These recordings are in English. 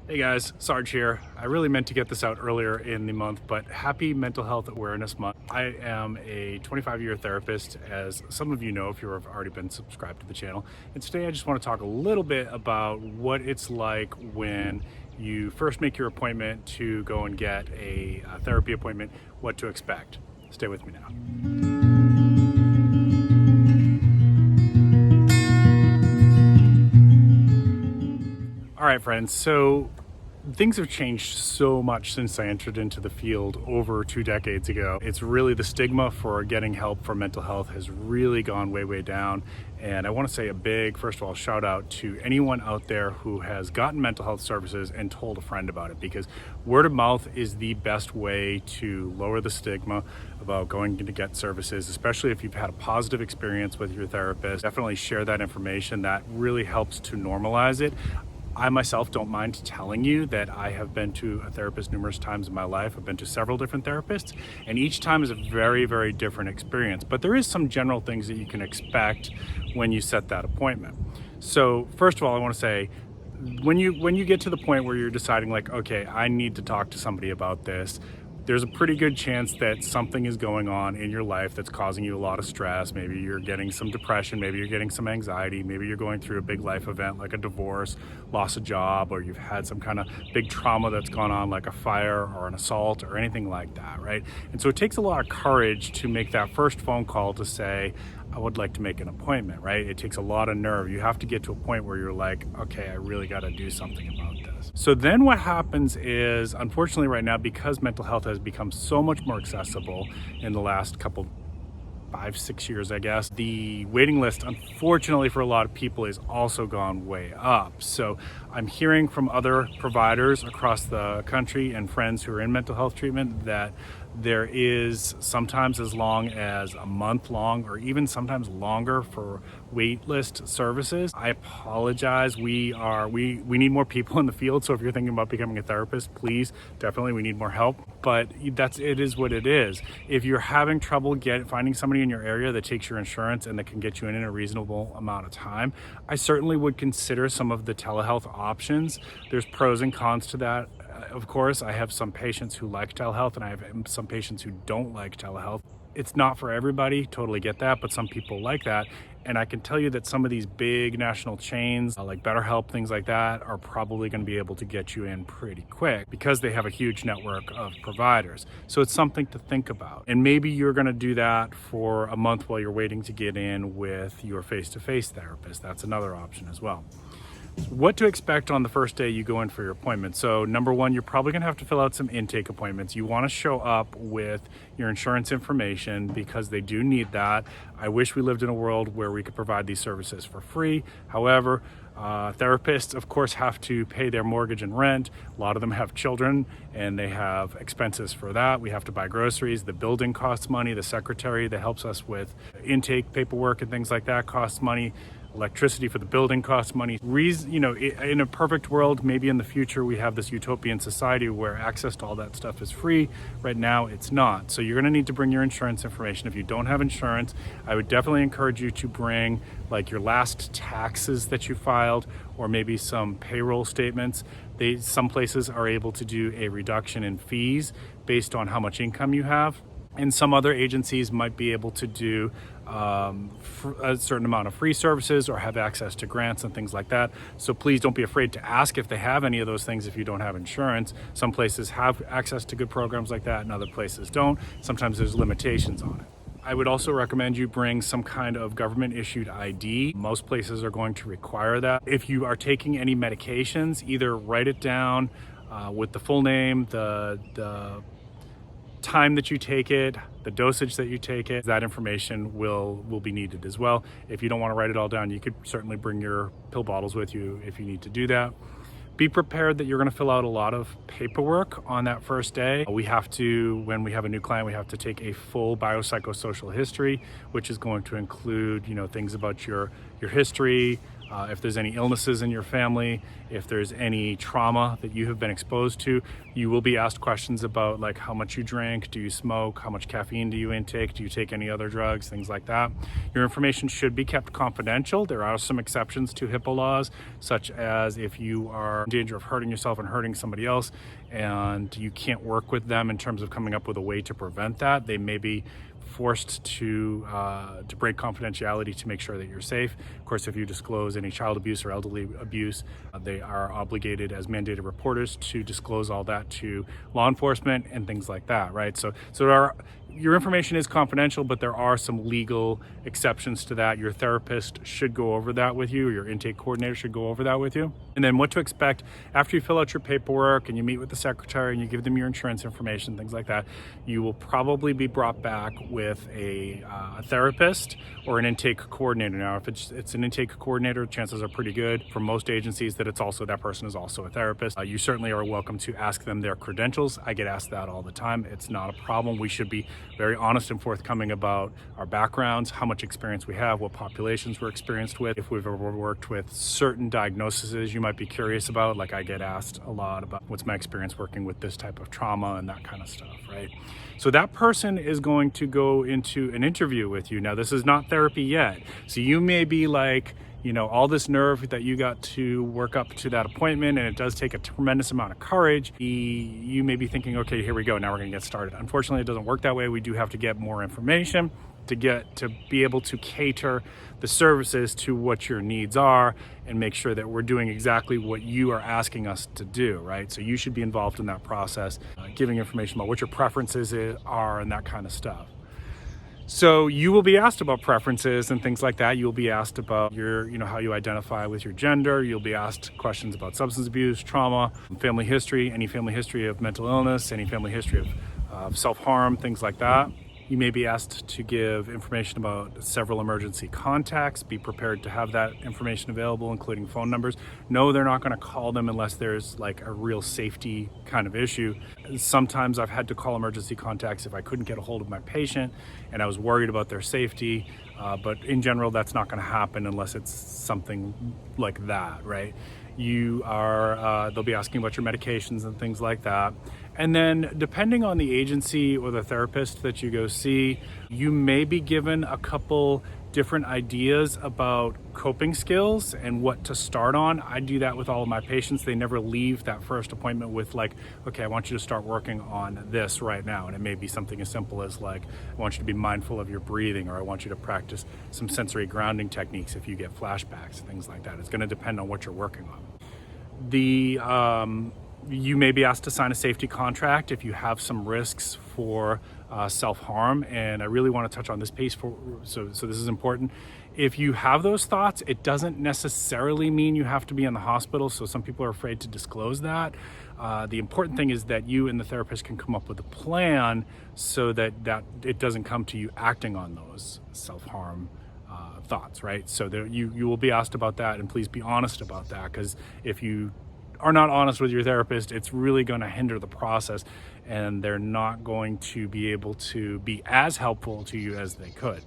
Hey guys, Sarge here. I really meant to get this out earlier in the month, but happy Mental Health Awareness Month. I am a 25-year therapist, as some of you know if you've already been subscribed to the channel. And today I just want to talk a little bit about what it's like when you first make your appointment to go and get a therapy appointment, what to expect. Stay with me now. All right, friends, so things have changed so much since I entered into the field over 2 decades ago. It's really the stigma for getting help for mental health has really gone way, way down. And I want to say a big, first of all, shout out to anyone out there who has gotten mental health services and told a friend about it, because word of mouth is the best way to lower the stigma about going to get services, especially if you've had a positive experience with your therapist. Definitely share that information. That really helps to normalize it. I myself don't mind telling you that I have been to a therapist numerous times in my life. I've been to several different therapists, and each time is a very, very different experience. But there is some general things that you can expect when you set that appointment. So first of all, I want to say, when you get to the point where you're deciding like, okay, I need to talk to somebody about this, there's a pretty good chance that something is going on in your life that's causing you a lot of stress. Maybe you're getting some depression, maybe you're getting some anxiety, maybe you're going through a big life event like a divorce, loss of job, or you've had some kind of big trauma that's gone on like a fire or an assault or anything like that, right? And so it takes a lot of courage to make that first phone call to say, I would like to make an appointment, right? It takes a lot of nerve. You have to get to a point where you're like, okay, I really got to do something about this. So then what happens is, unfortunately right now, because mental health has become so much more accessible in the last couple 5-6 years, I guess, the waiting list, unfortunately for a lot of people, is also gone way up. So I'm hearing from other providers across the country and friends who are in mental health treatment that there is sometimes as long as a month long, or even sometimes longer, for wait list services. I apologize. We need more people in the field. So if you're thinking about becoming a therapist, please, definitely, we need more help. But it is what it is. If you're having trouble finding somebody in your area that takes your insurance and that can get you in a reasonable amount of time, I certainly would consider some of the telehealth options. There's pros and cons to that. Of course, I have some patients who like telehealth, and I have some patients who don't like telehealth. It's not for everybody, totally get that, but some people like that. And I can tell you that some of these big national chains, like BetterHelp, things like that, are probably going to be able to get you in pretty quick because they have a huge network of providers. So it's something to think about. And maybe you're going to do that for a month while you're waiting to get in with your face-to-face therapist. That's another option as well. What to expect on the first day you go in for your appointment. So number one, you're probably going to have to fill out some intake appointments. You want to show up with your insurance information because they do need that. I wish we lived in a world where we could provide these services for free. However, therapists, of course, have to pay their mortgage and rent. A lot of them have children and they have expenses for that. We have to buy groceries. The building costs money. The secretary that helps us with intake paperwork and things like that costs money. Electricity for the building costs money. In a perfect world, maybe in the future, we have this utopian society where access to all that stuff is free. Right now, it's not. So you're going to need to bring your insurance information. If you don't have insurance, I would definitely encourage you to bring like your last taxes that you filed, or maybe some payroll statements. Some places are able to do a reduction in fees based on how much income you have. And some other agencies might be able to do a certain amount of free services or have access to grants and things like that. So please don't be afraid to ask if they have any of those things if you don't have insurance. Some places have access to good programs like that and other places don't. Sometimes there's limitations on it. I would also recommend you bring some kind of government issued ID. Most places are going to require that. If you are taking any medications, either write it down with the full name, the time that you take it, the dosage that you take it. That information will be needed as well. If you don't want to write it all down, you could certainly bring your pill bottles with you if you need to do that. Be prepared that you're going to fill out a lot of paperwork on that first day. When we have a new client, we have to take a full biopsychosocial history, which is going to include, things about your history, if there's any illnesses in your family, if there's any trauma that you have been exposed to. You will be asked questions about like how much you drink, do you smoke, how much caffeine do you intake, do you take any other drugs, things like that. Your information should be kept confidential. There are some exceptions to HIPAA laws, such as if you are in danger of hurting yourself and hurting somebody else and you can't work with them in terms of coming up with a way to prevent that, they may be forced to break confidentiality to make sure that you're safe. Of course, if you disclose any child abuse or elderly abuse, they are obligated as mandated reporters to disclose all that to law enforcement and things like that, right? So your information is confidential, but there are some legal exceptions to that. Your therapist should go over that with you, or your intake coordinator should go over that with you. And then what to expect after you fill out your paperwork and you meet with the secretary and you give them your insurance information, things like that, you will probably be brought back with a therapist or an intake coordinator. Now, if it's an intake coordinator, chances are pretty good for most agencies that that person is also a therapist. You certainly are welcome to ask them their credentials. I get asked that all the time. It's not a problem. We should be very honest and forthcoming about our backgrounds, how much experience we have, what populations we're experienced with, if we've ever worked with certain diagnoses you might be curious about. Like I get asked a lot about what's my experience working with this type of trauma and that kind of stuff, right? So that person is going to go into an interview with you. Now, this is not therapy yet. So you may be like, all this nerve that you got to work up to that appointment, and it does take a tremendous amount of courage. You may be thinking, okay, here we go, now we're gonna get started. Unfortunately, it doesn't work that way. We do have to get more information to be able to cater the services to what your needs are and make sure that we're doing exactly what you are asking us to do, right? So you should be involved in that process, giving information about what your preferences are and that kind of stuff. So you will be asked about preferences and things like that. You'll be asked about how you identify with your gender. You'll be asked questions about substance abuse, trauma, family history, any family history of mental illness, any family history of self-harm, things like that. You may be asked to give information about several emergency contacts. Be prepared to have that information available, including phone numbers. No, they're not going to call them unless there's like a real safety kind of issue. Sometimes I've had to call emergency contacts if I couldn't get a hold of my patient and I was worried about their safety. But in general, that's not going to happen unless it's something like that, right? They'll be asking about your medications and things like that. And then depending on the agency or the therapist that you go see, you may be given a couple different ideas about coping skills and what to start on. I do that with all of my patients. They never leave that first appointment with like, okay, I want you to start working on this right now. And it may be something as simple as like, I want you to be mindful of your breathing, or I want you to practice some sensory grounding techniques if you get flashbacks, things like that. It's going to depend on what you're working on. You may be asked to sign a safety contract if you have some risks for self-harm, and I really want to touch on this piece so this is important. If you have those thoughts, it doesn't necessarily mean you have to be in the hospital, so some people are afraid to disclose that. The important thing is that you and the therapist can come up with a plan so that it doesn't come to you acting on those self-harm thoughts, right? So you will be asked about that, and please be honest about that, because if you are not honest with your therapist, it's really going to hinder the process, and they're not going to be able to be as helpful to you as they could.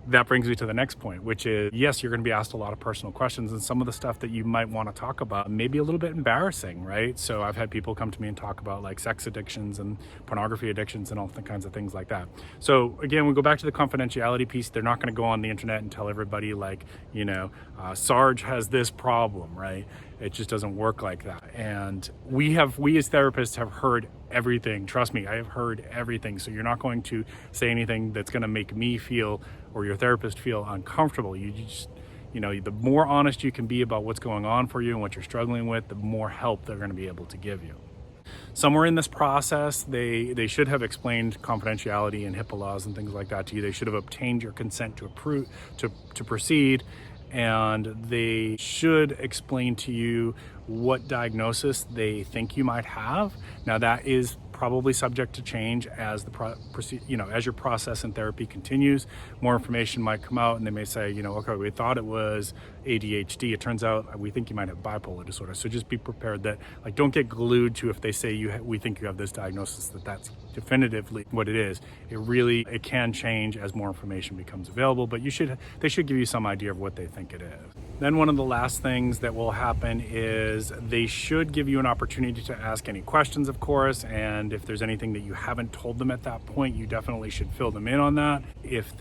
That brings me to the next point, which is, yes, you're going to be asked a lot of personal questions, and some of the stuff that you might want to talk about may be a little bit embarrassing, right? So I've had people come to me and talk about like sex addictions and pornography addictions and all the kinds of things like that. So again, we go back to the confidentiality piece. They're not going to go on the internet and tell everybody like, Sarge has this problem, right? It just doesn't work like that. And we as therapists have heard everything. Trust me, I have heard everything. So you're not going to say anything that's going to make me feel or your therapist feel uncomfortable. You just, the more honest you can be about what's going on for you and what you're struggling with, the more help they're going to be able to give you. Somewhere in this process, they should have explained confidentiality and HIPAA laws and things like that to you. They should have obtained your consent to proceed, and they should explain to you what diagnosis they think you might have. Now that is probably subject to change as as your process in therapy continues. More information might come out and they may say, okay, we thought it was ADHD. It turns out we think you might have bipolar disorder. So just be prepared that, like, don't get glued to if they say we think you have this diagnosis, that's definitively what it is. It can change as more information becomes available, but they should give you some idea of what they think it is. Then one of the last things that will happen is they should give you an opportunity to ask any questions, of course, and if there's anything that you haven't told them at that point, you definitely should fill them in on that. If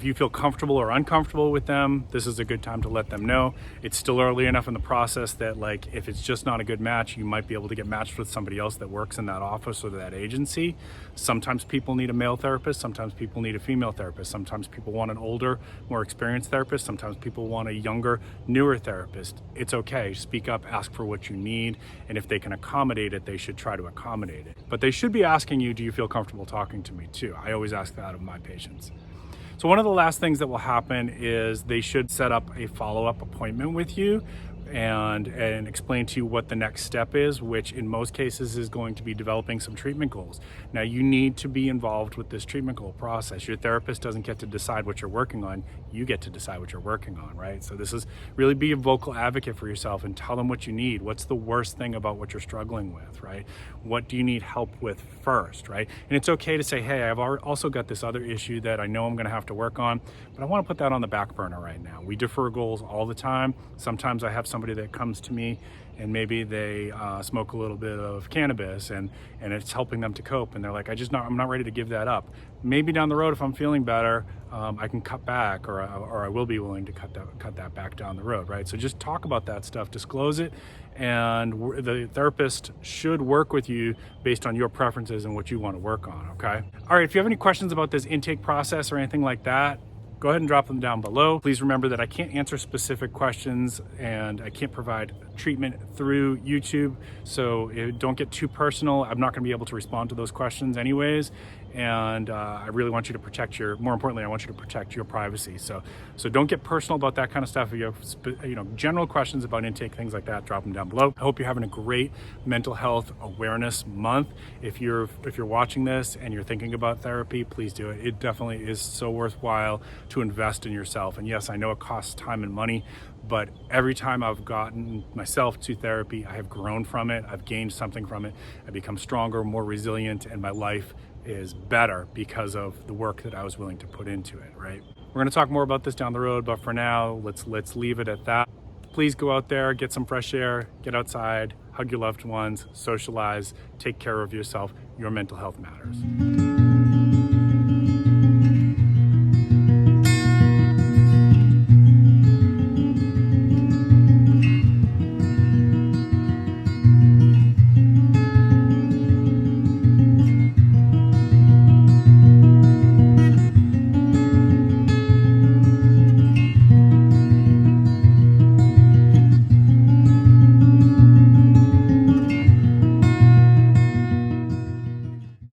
you feel comfortable or uncomfortable with them, this is a good time to let them know. It's still early enough in the process that, like, if it's just not a good match, you might be able to get matched with somebody else that works in that office or that agency. Sometimes people need a male therapist, sometimes people need a female therapist, sometimes people want an older, more experienced therapist, sometimes people want a younger, newer therapist. It's okay. Speak up, ask for what you need, and if they can accommodate it, they should try to accommodate it. But they should be asking you, do you feel comfortable talking to me too? I always ask that of my patients. So one of the last things that will happen is they should set up a follow-up appointment with you and explain to you what the next step is, which in most cases is going to be developing some treatment goals. Now, you need to be involved with this treatment goal process. Your therapist doesn't get to decide what you're working on. You get to decide what you're working on, right? So this is really be a vocal advocate for yourself and tell them what you need. What's the worst thing about what you're struggling with, right? What do you need help with first, right? And it's okay to say, hey, I've also got this other issue that I know I'm gonna have to work on, but I wanna put that on the back burner right now. We defer goals all the time. Sometimes I have somebody that comes to me and maybe they smoke a little bit of cannabis and it's helping them to cope, and they're like, I'm not ready to give that up. Maybe down the road, if I'm feeling better, I can cut back, or I will be willing to cut that back down the road, right? So just talk about that stuff, disclose it, and the therapist should work with you based on your preferences and what you want to work on, okay? All right, if you have any questions about this intake process or anything like that, go ahead and drop them down below. Please remember that I can't answer specific questions and I can't provide treatment through YouTube, so don't get too personal. I'm not going to be able to respond to those questions anyways, and I really want you to protect more importantly, I want you to protect your privacy. So don't get personal about that kind of stuff. If you have general questions about intake, things like that, drop them down below. I hope you're having a great mental health awareness month. If you're watching this and you're thinking about therapy, please do it. It definitely is so worthwhile to invest in yourself. And yes, I know it costs time and money, but every time I've gotten myself to therapy, I have grown from it. I've gained something from it. I've become stronger, more resilient, and my life is better because of the work that I was willing to put into it, right? We're gonna talk more about this down the road, but for now, let's leave it at that. Please go out there, get some fresh air, get outside, hug your loved ones, socialize, take care of yourself. Your mental health matters.